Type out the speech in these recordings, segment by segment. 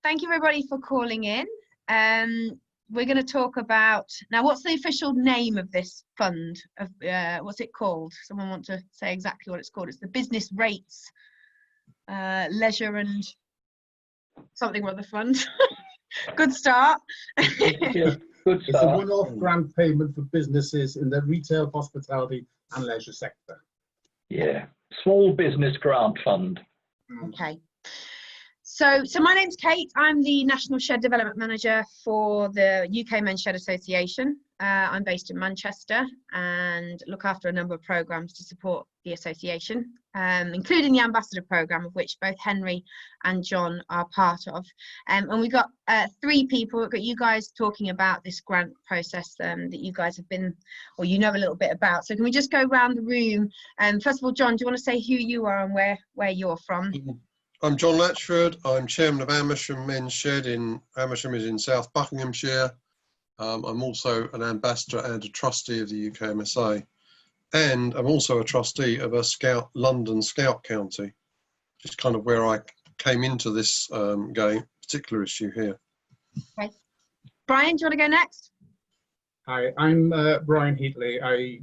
thank you everybody for calling in. We're going to talk about now. What's the official name of this fund? What's it called? Someone want to say exactly what it's called? It's the Business Rates Leisure and something or other fund. Good start. Yeah, good start. It's a one-off grant payment for businesses in the retail, hospitality and leisure sector. Yeah, small business grant fund. Okay. So my name's Kate. I'm the National Shed Development Manager for the UK Men's Shed Association. I'm based in Manchester and look after a number of programmes to support the association, including the Ambassador Programme, of which both Henry and John are part of. And we've got 3 people. We've got you guys talking about this grant process that you guys have been, or you know a little bit about. So can we just go around the room? First of all, John, do you want to say who you are and where you're from? I'm John Latchford. I'm chairman of Amersham Men's Shed in Amersham is in South Buckinghamshire. I'm also an ambassador and a trustee of the UKMSA, and I'm also a trustee of a London Scout County, which is kind of where I came into this particular issue here. Okay. Brian, do you want to go next? Hi, I'm Brian Heatley. I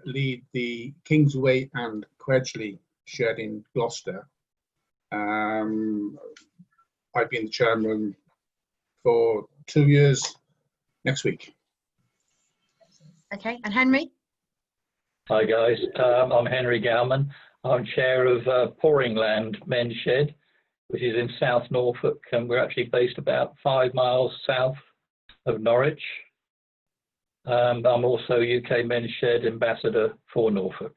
lead the Kingsway and Quedgeley shed in Gloucester. I've been the chairman for 2 years next week. Okay, and Henry? Hi guys, I'm Henry Gowman. I'm chair of Poringland Men's Shed, which is in South Norfolk, and we're actually based about 5 miles south of Norwich. I'm also UK Men's Shed Ambassador for Norfolk.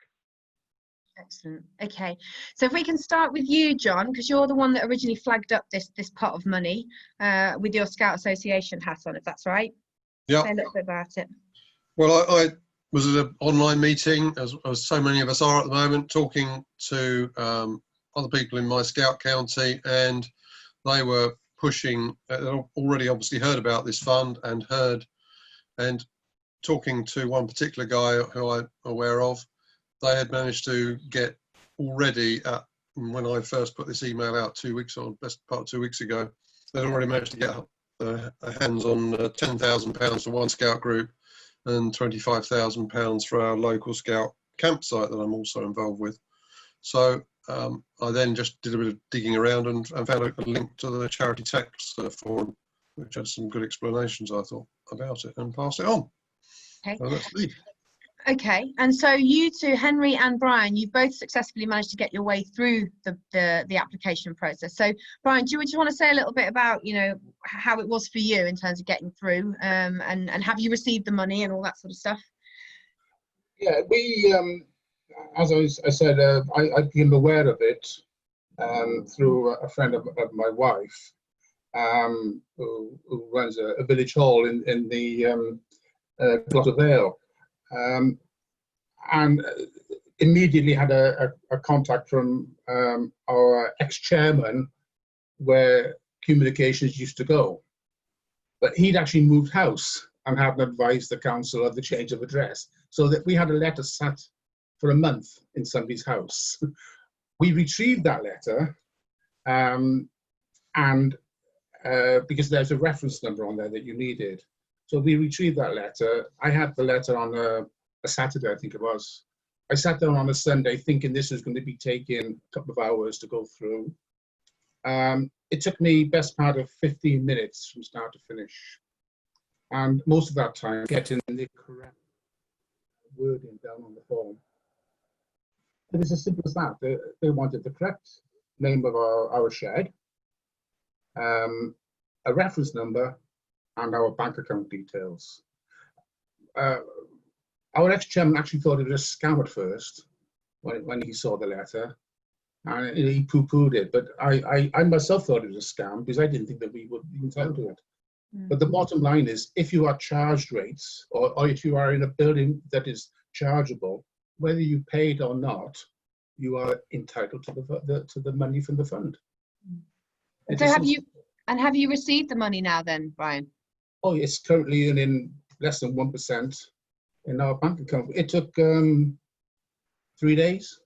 Excellent. Okay, so if we can start with you, John, because you're the one that originally flagged up this pot of money with your Scout Association hat on, if that's right. Yeah. Say a little bit about it. Well, I was at an online meeting, as so many of us are at the moment, talking to other people in my Scout County, and they were pushing, already obviously heard about this fund and talking to one particular guy who I'm aware of. They had managed to get already, when I first put this email out 2 weeks, or best part of 2 weeks ago, they'd already managed to get hands on £10,000 for one Scout group and £25,000 for our local Scout campsite that I'm also involved with. So I then just did a bit of digging around and found a link to the charity tax forum, which had some good explanations, I thought, about it, and passed it on. Okay. So that's me. Okay, and so you two, Henry and Brian, you both successfully managed to get your way through the application process. So Brian, do you want to say a little bit about, you know, how it was for you in terms of getting through, and have you received the money and all that sort of stuff? Yeah, we, as I said, I became aware of it through a friend of my wife, who runs a village hall in the Gloucester Vale. And immediately had a contact from our ex-chairman where communications used to go. But he'd actually moved house and hadn't advised the council of the change of address. So that we had a letter sat for a month in somebody's house. We retrieved that letter because there's a reference number on there that you needed. So we retrieved that letter. I had the letter on a Saturday, I think it was. I sat down on a Sunday thinking this was going to be taking a couple of hours to go through. It took me best part of 15 minutes from start to finish. And most of that time getting the correct wording down on the form. It is as simple as that. They wanted the correct name of our shed, a reference number, and our bank account details. Our ex-chairman actually thought it was a scam at first when he saw the letter, and he poo-pooed it. But I myself thought it was a scam because I didn't think that we would be entitled to it. But the bottom line is, if you are charged rates, or if you are in a building that is chargeable, whether you paid or not, you are entitled to the money from the fund. So have you received the money now then, Brian? Oh, it's currently in less than 1% in our bank account. It took 3 days.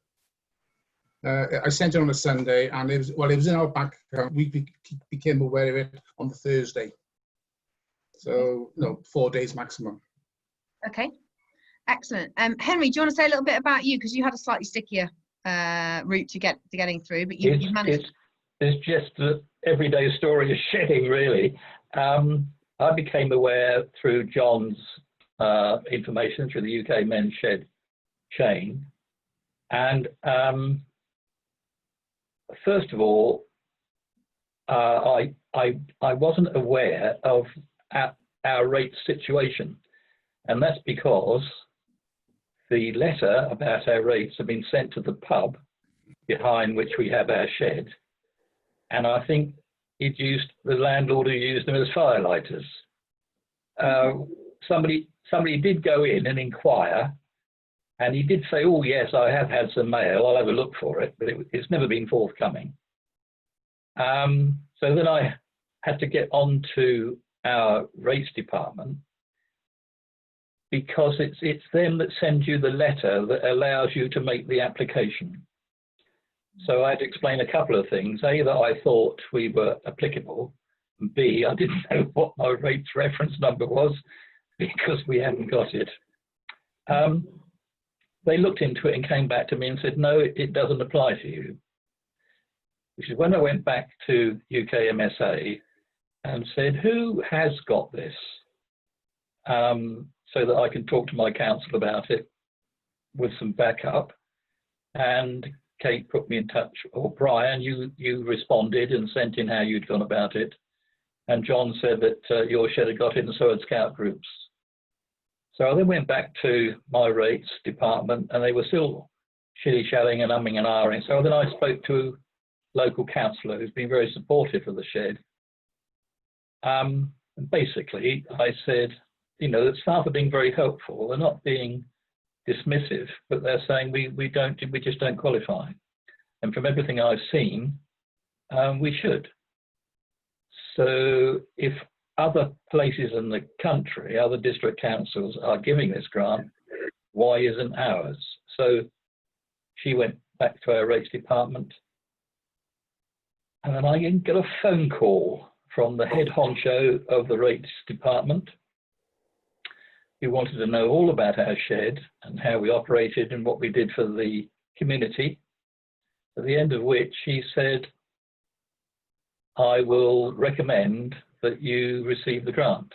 I sent it on a Sunday, and it was in our bank account. We became aware of it on the Thursday. So, no, 4 days maximum. Okay, excellent. Henry, do you want to say a little bit about you, because you had a slightly stickier route to getting through, but you managed. It's just the everyday story of shedding, really. I became aware through John's information through the UK Men's Shed chain, and first of all, I wasn't aware of our rate situation, and that's because the letter about our rates had been sent to the pub behind which we have our shed, and I think the landlord who used them as firelighters. Somebody did go in and inquire, and he did say, "Oh yes, I have had some mail. I'll have a look for it," but it's never been forthcoming. So then I had to get on to our rates department, because it's them that send you the letter that allows you to make the application. So I had to explain a couple of things. A, that I thought we were applicable, and B, I didn't know what my rates reference number was because we hadn't got it. They looked into it and came back to me and said, "No, it doesn't apply to you." Which is when I went back to UKMSA and said, "Who has got this?" So that I can talk to my council about it with some backup. And Kate put me in touch, or Brian, you responded and sent in how you'd gone about it. And John said that your shed had got it, and so had scout groups. So I then went back to my rates department, and they were still shilly-shallying and umming and ahhing. So then I spoke to a local councillor who's been very supportive of the shed. And basically, I said, you know, that staff are being very helpful. They're not being dismissive, but they're saying we just don't qualify. And from everything I've seen, we should. So if other places in the country, other district councils are giving this grant, why isn't ours? So she went back to our rates department, and then I got a phone call from the head honcho of the rates department, who wanted to know all about our shed and how we operated and what we did for the community. At the end of which he said, "I will recommend that you receive the grant."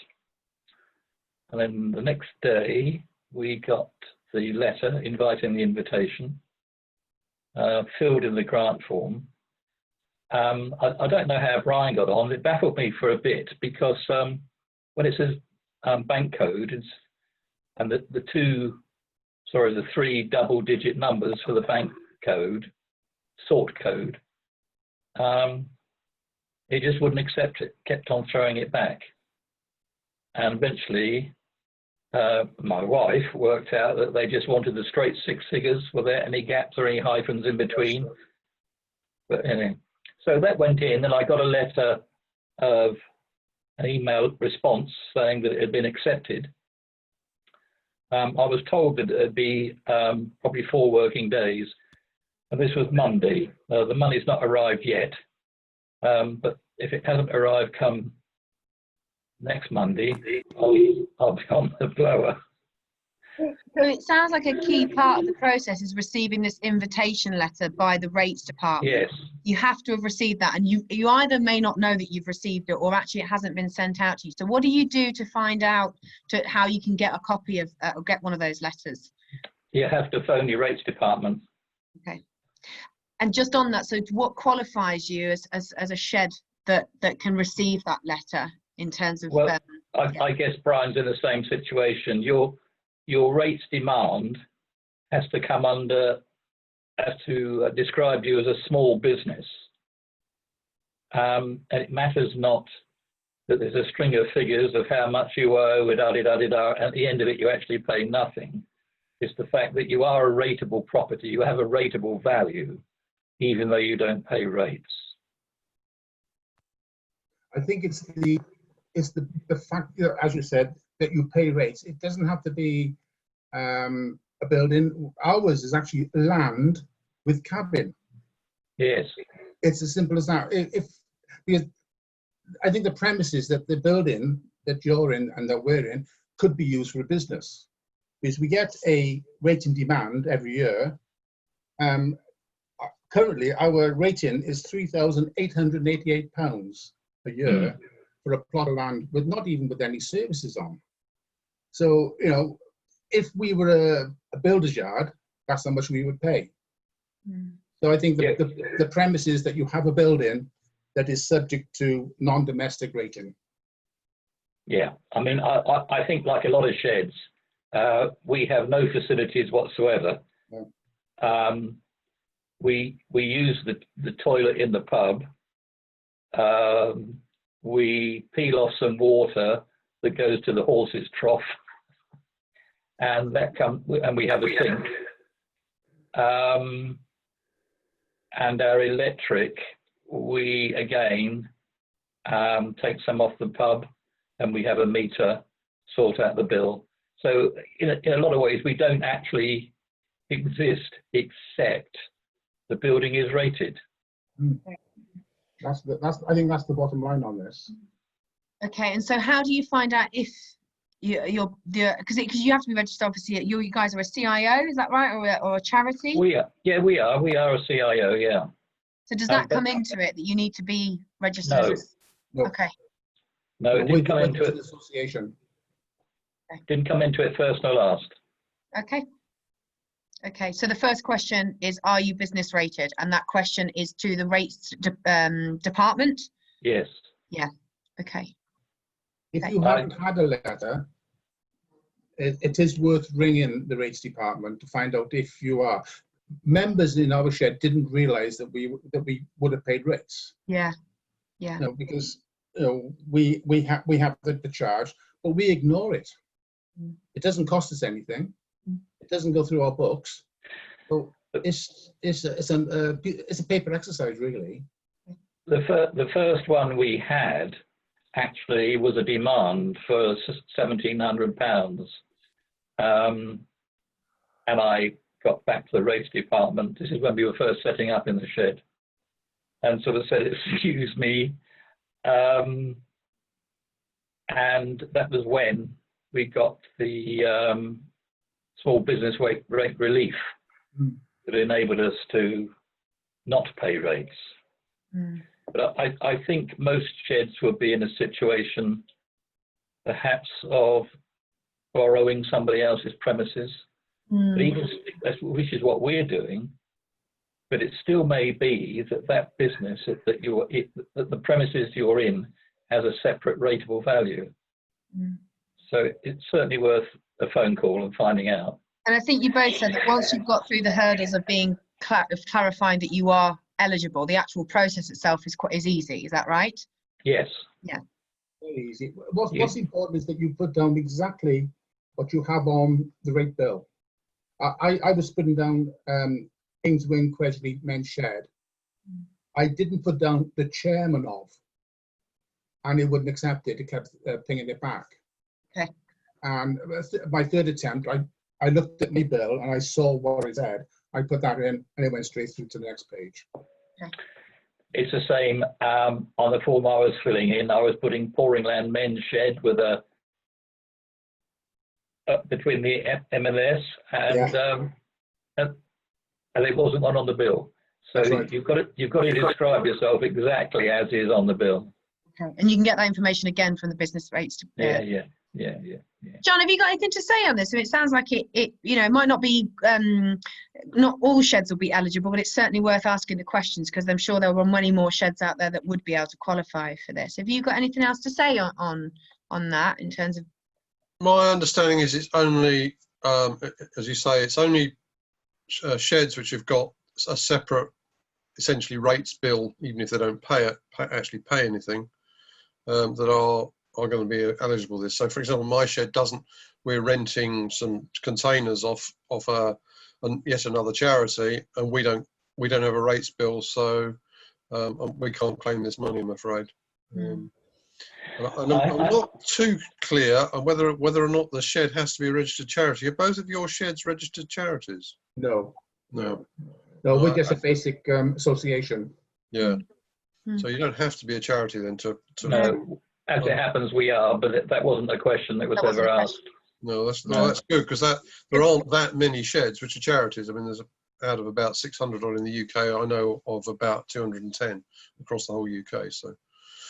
And then the next day we got the letter inviting the invitation, filled in the grant form. I don't know how Brian got on. It baffled me for a bit, because when it says bank code, and the three double-digit numbers for the bank code, sort code, it just wouldn't accept it, kept on throwing it back. And eventually, my wife worked out that they just wanted the straight 6 figures without any gaps or any hyphens in between. But anyway, so that went in, and I got a letter of an email response saying that it had been accepted. I was told that it'd be probably 4 working days, and this was Monday. The money's not arrived yet, but if it hasn't arrived come next Monday, I'll be on the blower. So it sounds like a key part of the process is receiving this invitation letter by the rates department. Yes. You have to have received that, and you either may not know that you've received it, or actually it hasn't been sent out to you. So what do you do to find out how you can get a copy of or get one of those letters? You have to phone your rates department. Okay. And just on that, so what qualifies you as a shed that can receive that letter in terms of? Well, I guess Brian's in the same situation. Your rates demand has to come under, has to describe you as a small business. And it matters not that there's a string of figures of how much you owe, and at the end of it you actually pay nothing. It's the fact that you are a rateable property, you have a rateable value, even though you don't pay rates. I think it's the fact that, as you said, that you pay rates. It doesn't have to be a building. Ours is actually land with cabin. Yes. It's as simple as that. Because I think the premise is that the building that you're in and that we're in could be used for a business. Because we get a rating demand every year. Currently, our rating is £3,888 a year for a plot of land with not even with any services on. So, you know, if we were a builder's yard, that's how much we would pay. So I think the premise is that you have a building that is subject to non-domestic rating. Yeah, I mean, I think like a lot of sheds, we have no facilities whatsoever. No. We use the toilet in the pub. We peel off some water that goes to the horse's trough, and we have a sink. And our electric, we again take some off the pub, and we have a meter, sort out the bill. So in a lot of ways, we don't actually exist except the building is rated. I think that's the bottom line on this. Okay, and so how do you find out if you're because you have to be registered? Obviously, you guys are a CIO, is that right, or a charity? We are. Yeah, we are. We are a CIO. Yeah. So does that come into it that you need to be registered? No. Okay. No, it didn't come into it. Association. Didn't come into it first or last. Okay. Okay, so the first question is, are you business rated? And that question is to the rates department? Yes. Yeah, okay. If you haven't had a letter, it is worth ringing the rates department to find out if you are. Members in our shed didn't realise that we would have paid rates. Yeah, yeah. You know, because you know, we have the charge, but we ignore it. It doesn't cost us anything. It doesn't go through our books. So it's a paper exercise, really. The first one we had actually was a demand for £1,700, and I got back to the rates department. This is when we were first setting up in the shed, and sort of said, "Excuse me," and that was when we got the small business rate relief that enabled us to not pay rates. But I think most sheds will be in a situation perhaps of borrowing somebody else's premises, but even, which is what we're doing, but it still may be that business that the premises you're in has a separate rateable value. So it's certainly worth a phone call and finding out. And I think you both said that once you've got through the hurdles of being clarifying that you are eligible, the actual process itself is easy. Is that right? Yes. Yeah. Very easy. What's important is that you put down exactly what you have on the rate bill. I was putting down Kings Wing Quesley Men's Shed. I didn't put down the chairman of, and it wouldn't accept it. It kept pinging it back. Okay. And my third attempt, I looked at my bill and I saw what it said. I put that in and it went straight through to the next page. Okay. It's the same on the form I was filling in. I was putting Pouring Land Men's Shed with a between the M&S and it wasn't one on the bill. So right. you've got to describe yourself exactly as is on the bill. Okay, and you can get that information again from the business rates. Yeah. John, have you got anything to say on this? I mean, it sounds like it might not be, not all sheds will be eligible, but it's certainly worth asking the questions because I'm sure there were many more sheds out there that would be able to qualify for this. Have you got anything else to say on that in terms of? My understanding is it's only, as you say, it's only sheds which have got a separate, essentially rates bill, even if they don't actually pay anything, that are going to be eligible for this. So, for example, my shed doesn't. We're renting some containers off yet another charity, and we don't have a rates bill, so we can't claim this money, I'm afraid. I'm not too clear on whether or not the shed has to be a registered charity. Are both of your sheds registered charities? No. No, we're just a basic association. Yeah. Mm. So you don't have to be a charity then to No, as it happens, we are, but that wasn't a question that was That wasn't ever a asked. No, that's No. that's good, because there aren't that many sheds which are charities. I mean, there's out of about 600 odd in the UK, I know of about 210 across the whole UK. So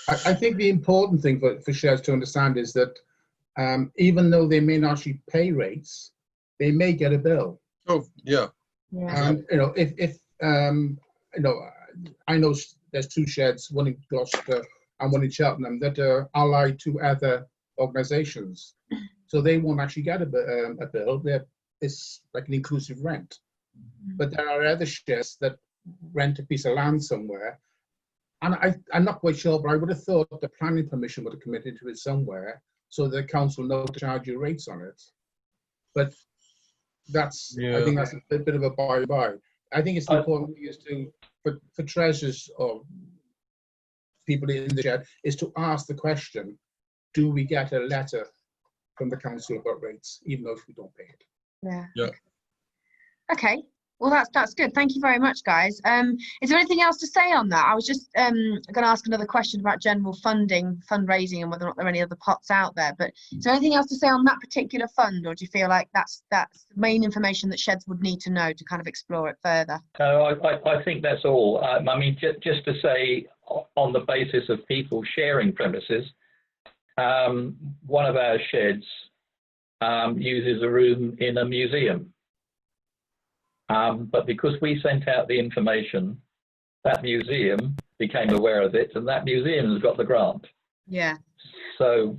I think the important thing for sheds to understand is that even though they may not actually pay rates, they may get a bill. oh yeah, Yeah. And you know, if you know, I know there's 2 sheds, one in Gloucester and one in Cheltenham, that are allied to other organisations, so they won't actually get a bill. It's like an inclusive rent. But there are other sheds that rent a piece of land somewhere, and I'm not quite sure, but I would have thought the planning permission would have come into it somewhere, so the council knows to charge you rates on it. But that's, Yeah. I think that's a bit of a bye-bye. I think it's the important thing is for treasurers or people in the shed is to ask the question, do we get a letter from the council about rates, even though if we don't pay it? Yeah. Yeah. Okay. Well, that's good. Thank you very much, guys. Is there anything else to say on that? I was just going to ask another question about general fundraising, and whether or not there are any other pots out there. But is there anything else to say on that particular fund, or do you feel like that's the main information that sheds would need to know to kind of explore it further? I think that's all. I mean, just to say, on the basis of people sharing premises, one of our sheds uses a room in a museum. But because we sent out the information, that museum became aware of it, and that museum has got the grant. Yeah. So,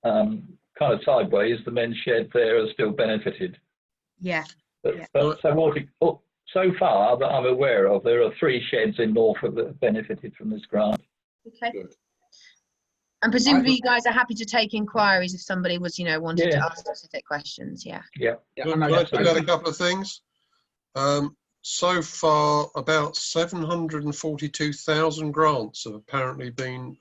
kind of sideways, the men's shed there has still benefited. Yeah. But, Yeah. so far that I'm aware of, there are 3 sheds in Norfolk that have benefited from this grant. Okay. Good. And presumably you guys are happy to take inquiries if somebody was, wanted to Yeah. ask specific questions. Yeah. Yeah. Yeah, Can and I just add a couple of things? So far, about 742,000 grants have apparently been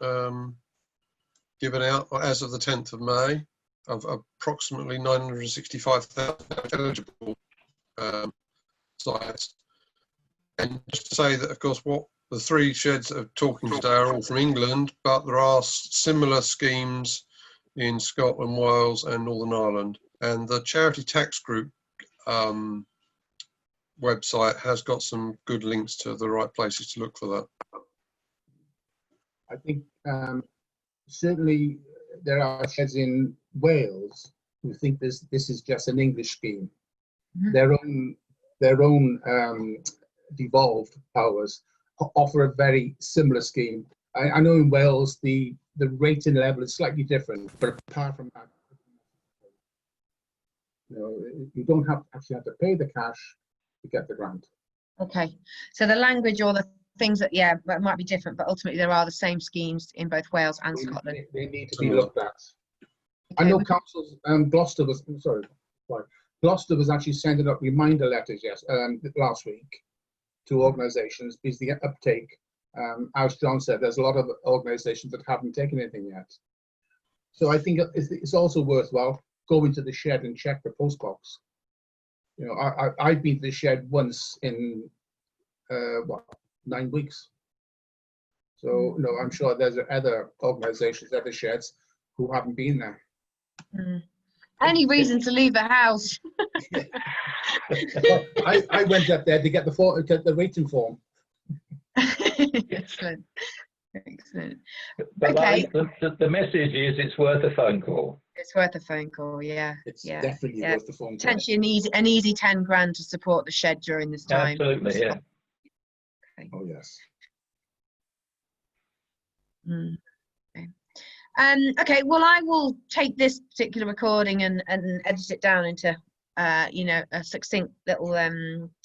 given out as of the 10th of May, of approximately 965,000 eligible sites. And just to say that, of course, what the 3 sheds that are talking today are all from England, but there are similar schemes in Scotland, Wales and Northern Ireland. And the Charity Tax Group website has got some good links to the right places to look for that. I think certainly there are sheds in Wales who think this is just an English scheme. Mhm. Their own devolved powers offer a very similar scheme. I know in Wales the rating level is slightly different, but apart from that, you don't actually have to pay the cash to get the grant. Okay. So the language or the things that, might be different, but ultimately there are the same schemes in both Wales and Scotland. They need to be looked at. I Okay, know councils, Gloucester was actually sending up reminder letters last week to organisations, because the uptake, as John said, there's a lot of organisations that haven't taken anything yet. So I think it's also worthwhile going to the shed and check the post box. I've been to the shed once in 9 weeks. So I'm sure there's other organisations, other sheds who haven't been there. Any reason to leave the house? I went up there to get the rating form. Excellent. But Okay. the message is it's worth a phone call. It's worth a phone call. Yeah. It's definitely worth the phone call. Potentially an easy 10 grand to support the shed during this time. Absolutely, yeah. Okay. Oh yes. Okay. Okay, well, I will take this particular recording and edit it down into a succinct little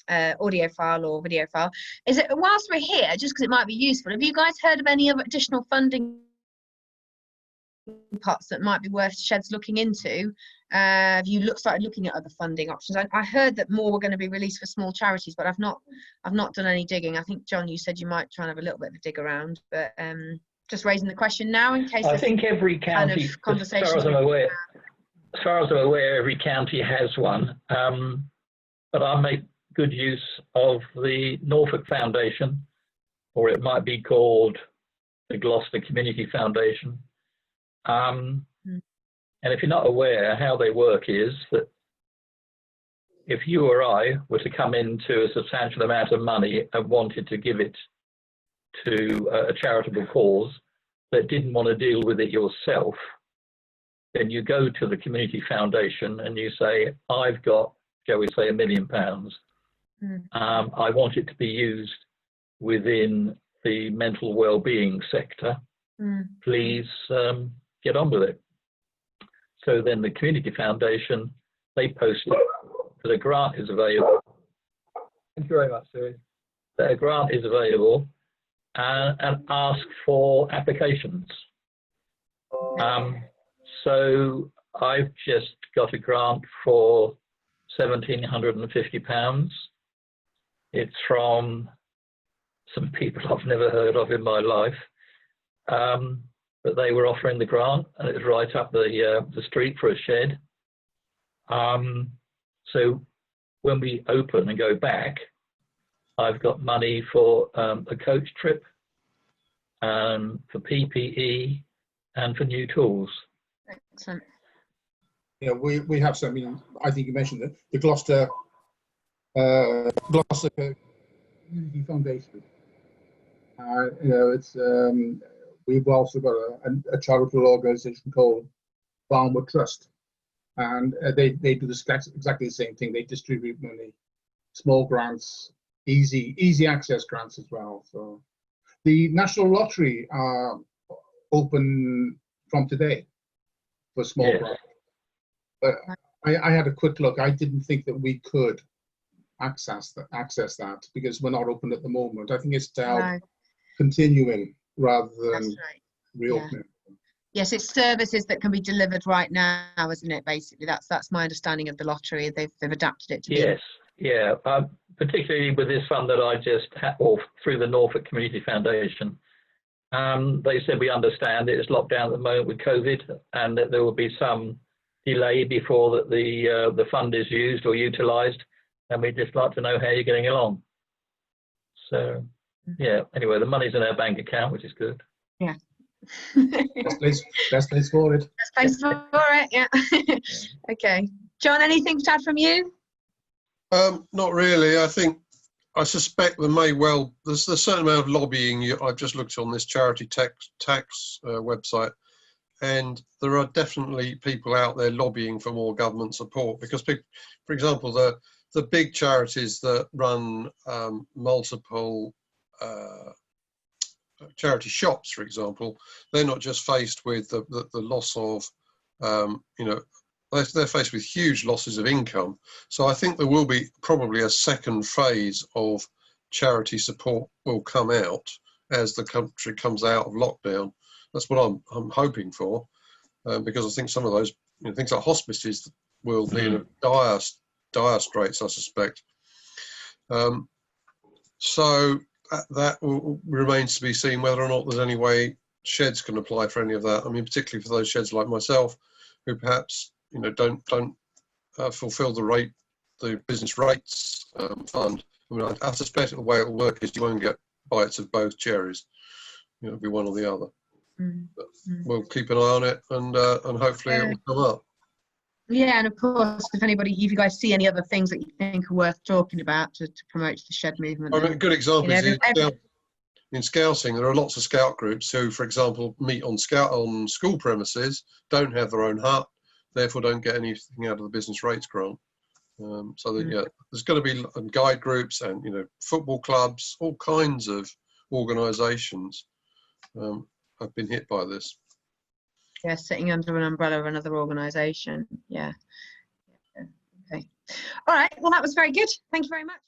audio file or video file. Is it, whilst we're here, just because it might be useful, have you guys heard of any other additional funding pots that might be worth sheds looking into? Have you started looking at other funding options? I heard that more were going to be released for small charities, but I've not done any digging. I think, John, you said you might try and have a little bit of a dig around, but just raising the question now in case I think every county, as far as I'm aware, every county has one. But I may good use of the Norfolk Foundation, or it might be called the Gloucester Community Foundation. And if you're not aware, how they work is that if you or I were to come into a substantial amount of money and wanted to give it to a charitable cause, but didn't want to deal with it yourself, then you go to the community foundation and you say, I've got, shall we say, £1 million. I want it to be used within the mental well-being sector. Please get on with it. So then the community foundation, they post it that a grant is available. Thank you very much, Siri. That a grant is available and ask for applications. So I've just got a grant for £1,750. It's from some people I've never heard of in my life, but they were offering the grant, and it was right up the street for a shed. So when we open and go back, I've got money for a coach trip, for PPE, and for new tools. Excellent. Yeah, we have some. I mean, I think you mentioned the Gloucester Community Foundation. You know, it's we've also got a charitable organisation called Farmer Trust, and they do this exactly the same thing. They distribute money, small grants, easy access grants as well. So the National Lottery are open from today for small grants. But I had a quick look. I didn't think that we could access that because we're not open at the moment. I think it's to help continuing rather than reopening. Yeah. Yes, it's services that can be delivered right now, isn't it? Basically, that's my understanding of the lottery. They've adapted it to be. Yes, yeah. Particularly with this fund that I just had, or through the Norfolk Community Foundation, they said we understand it's locked down at the moment with COVID, and that there will be some delay before that the fund is used or utilised, and we'd just like to know how you're getting along. So, yeah. Anyway, the money's in our bank account, which is good. Yeah. Best place for it. Best place for it. Yeah. Okay, John. Anything to add from you? Not really. I suspect there may well, there's a certain amount of lobbying. I've just looked on this charity tax website, and there are definitely people out there lobbying for more government support because, for example, the big charities that run multiple charity shops, for example, they're not just faced with the loss of, you know, they're faced with huge losses of income. So I think there will be probably a second phase of charity support will come out as the country comes out of lockdown. That's what I'm hoping for, because I think some of those, you know, things like hospices will be in a dire straits, I suspect. So that remains to be seen whether or not there's any way sheds can apply for any of that. I mean, particularly for those sheds like myself, who perhaps, you know, don't fulfil the business rates fund. I mean, I suspect the way it will work is you won't get bites of both cherries. You know, it'll be one or the other. But we'll keep an eye on it, and hopefully it will come up. Yeah, and of course, if you guys see any other things that you think are worth talking about to promote the shed movement. I mean, a good example is in scouting, there are lots of scout groups who, for example, meet on school premises, don't have their own hut, therefore don't get anything out of the business rates grant. So that, yeah, there's going to be guide groups and, you know, football clubs, all kinds of organisations have been hit by this. Yeah, sitting under an umbrella of another organisation. Yeah. Okay. All right. Well, that was very good. Thank you very much.